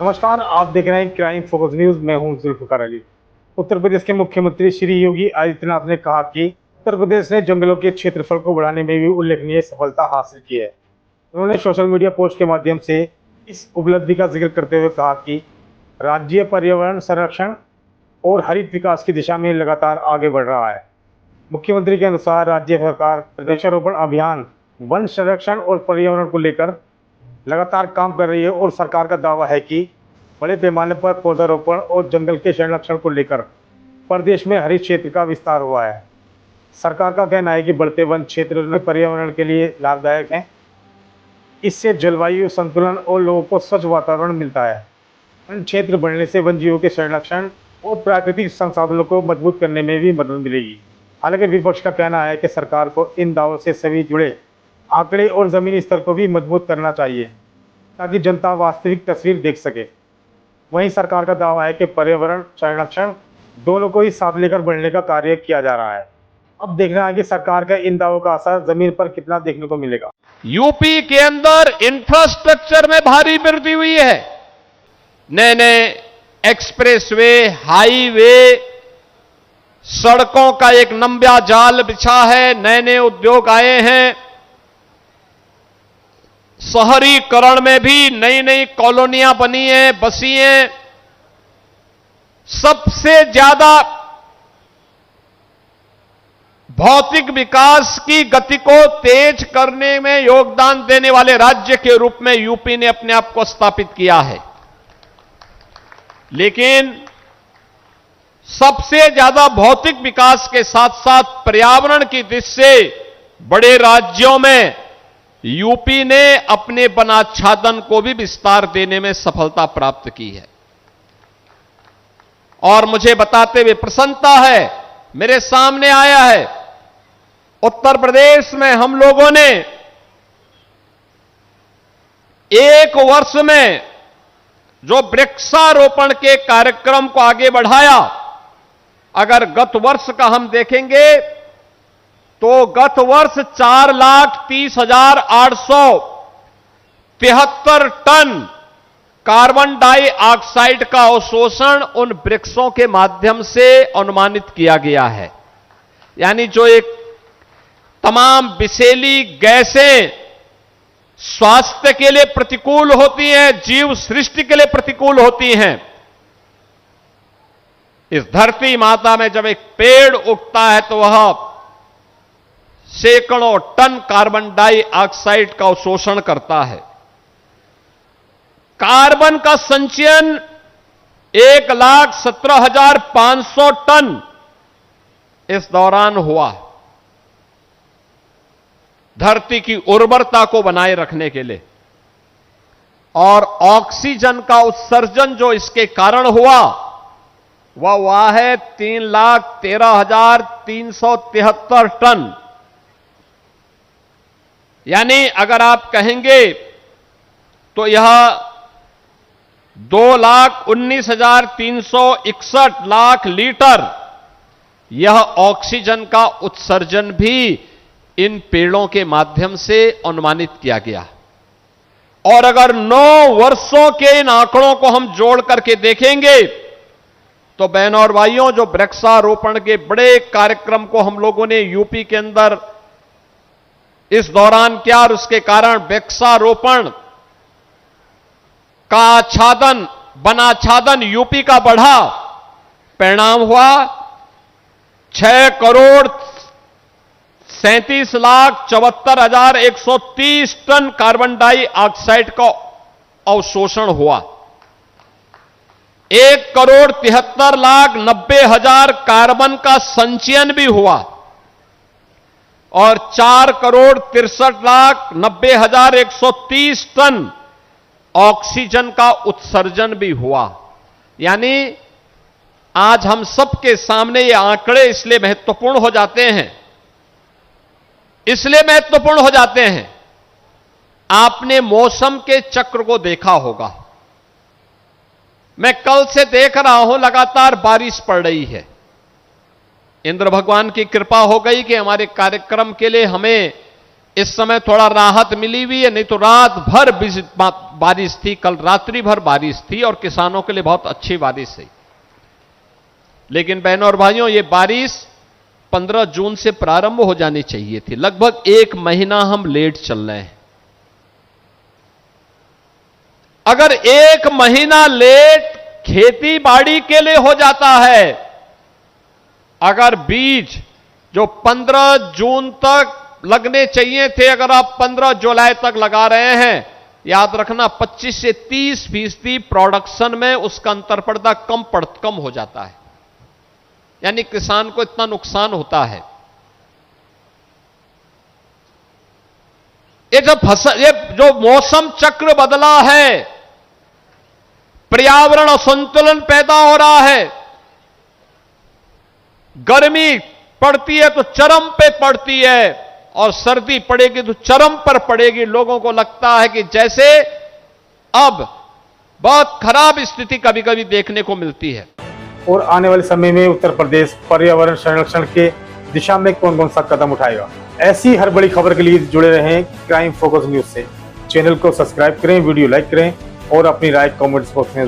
नमस्कार, आप देख रहे हैं क्राइम फोकस न्यूज। मैं हूं जुल्फिकार अली। उत्तर प्रदेश के मुख्यमंत्री श्री योगी आदित्यनाथ ने कहा कि उत्तर प्रदेश ने जंगलों के क्षेत्रफल को बढ़ाने में भी उल्लेखनीय सफलता हासिल की है। उन्होंने सोशल मीडिया पोस्ट के माध्यम से इस उपलब्धि का जिक्र करते हुए कहा कि राज्य पर्यावरण संरक्षण और हरित विकास की दिशा में लगातार आगे बढ़ रहा है। मुख्यमंत्री के अनुसार राज्य सरकार वृक्षारोपण अभियान, वन संरक्षण और पर्यावरण को लेकर लगातार काम कर रही है और सरकार का दावा है कि बड़े पैमाने पर पौधारोपण और जंगल के संरक्षण को लेकर प्रदेश में हरित क्षेत्र का विस्तार हुआ है। सरकार का कहना है कि बढ़ते वन क्षेत्र में पर्यावरण के लिए लाभदायक हैं। इससे जलवायु संतुलन और लोगों को स्वच्छ वातावरण मिलता है। वन क्षेत्र बढ़ने से वन जीवों के संरक्षण और प्राकृतिक संसाधनों को मजबूत करने में भी मदद मिलेगी। हालांकि विपक्ष का कहना है कि सरकार को इन दावों से सभी जुड़े आंकड़े और जमीनी स्तर को भी मजबूत करना चाहिए ताकि जनता वास्तविक तस्वीर देख सके। वहीं सरकार का दावा है कि पर्यावरण संरक्षण दोनों को ही साथ लेकर बढ़ने का कार्य किया जा रहा है। अब देखना है कि सरकार का इन दावों का असर जमीन पर कितना देखने को मिलेगा। यूपी के अंदर इंफ्रास्ट्रक्चर में भारी वृद्धि हुई है। नए नए एक्सप्रेसवे, हाईवे, सड़कों का एक लंबा जाल बिछा है। नए नए उद्योग आए हैं। शहरीकरण में भी नई नई कॉलोनियां बनी हैं, बसी हैं। सबसे ज्यादा भौतिक विकास की गति को तेज करने में योगदान देने वाले राज्य के रूप में यूपी ने अपने आप को स्थापित किया है। लेकिन सबसे ज्यादा भौतिक विकास के साथ साथ पर्यावरण की दृष्टि से बड़े राज्यों में यूपी ने अपने वनाच्छादन को भी विस्तार देने में सफलता प्राप्त की है। और मुझे बताते हुए प्रसन्नता है, मेरे सामने आया है, उत्तर प्रदेश में हम लोगों ने एक वर्ष में जो वृक्षारोपण के कार्यक्रम को आगे बढ़ाया, अगर गत वर्ष का हम देखेंगे तो गत वर्ष 4,30,873 टन कार्बन डाइऑक्साइड का अवशोषण उन वृक्षों के माध्यम से अनुमानित किया गया है। यानी जो एक तमाम विषैली गैसें स्वास्थ्य के लिए प्रतिकूल होती हैं, जीव सृष्टि के लिए प्रतिकूल होती हैं, इस धरती माता में जब एक पेड़ उगता है तो वह सैकड़ों टन कार्बन डाइऑक्साइड का अवशोषण करता है। कार्बन का संचयन 1,17,500 टन इस दौरान हुआ, धरती की उर्वरता को बनाए रखने के लिए। और ऑक्सीजन का उत्सर्जन जो इसके कारण हुआ वह हुआ है 3,13,373 टन। यानी अगर आप कहेंगे तो यह 2,19,361 लाख लीटर यह ऑक्सीजन का उत्सर्जन भी इन पेड़ों के माध्यम से अनुमानित किया गया। और अगर 9 वर्षों के इन आंकड़ों को हम जोड़ करके देखेंगे तो बहनों और भाइयों, जो वृक्षारोपण के बड़े कार्यक्रम को हम लोगों ने यूपी के अंदर इस दौरान किया और उसके कारण वृक्षारोपण का आच्छादन, वनाच्छादन यूपी का बढ़ा, परिणाम हुआ 6,37,74,130 टन कार्बन डाइऑक्साइड का अवशोषण हुआ। 1,73,90,000 कार्बन का संचयन भी हुआ और 4,63,90,130 टन ऑक्सीजन का उत्सर्जन भी हुआ। यानी आज हम सबके सामने ये आंकड़े इसलिए महत्वपूर्ण हो जाते हैं, आपने मौसम के चक्र को देखा होगा। मैं कल से देख रहा हूं लगातार बारिश पड़ रही है। इंद्र भगवान की कृपा हो गई कि हमारे कार्यक्रम के लिए हमें इस समय थोड़ा राहत मिली हुई है, नहीं तो रात भर बारिश थी, कल रात्रि भर बारिश थी और किसानों के लिए बहुत अच्छी बारिश है। लेकिन बहनों और भाइयों, ये बारिश 15 जून से प्रारंभ हो जानी चाहिए थी। लगभग 1 महीना हम लेट चल रहे हैं। अगर 1 महीना लेट खेती बाड़ी के लिए हो जाता है, अगर बीज जो 15 जून तक लगने चाहिए थे, अगर आप 15 जुलाई तक लगा रहे हैं, याद रखना 25 से 30% प्रोडक्शन में उसका अंतर पड़ता कम हो जाता है, यानी किसान को इतना नुकसान होता है। ये जो मौसम चक्र बदला है, पर्यावरण असंतुलन पैदा हो रहा है, गर्मी पड़ती है तो चरम पे पड़ती है और सर्दी पड़ेगी तो चरम पर पड़ेगी। लोगों को लगता है कि जैसे अब बहुत खराब स्थिति कभी कभी देखने को मिलती है। और आने वाले समय में उत्तर प्रदेश पर्यावरण संरक्षण के दिशा में कौन कौन सा कदम उठाएगा, ऐसी हर बड़ी खबर के लिए जुड़े रहें क्राइम फोकस न्यूज से। चैनल को सब्सक्राइब करें, वीडियो लाइक करें और अपनी राय कमेंट्स बॉक्स में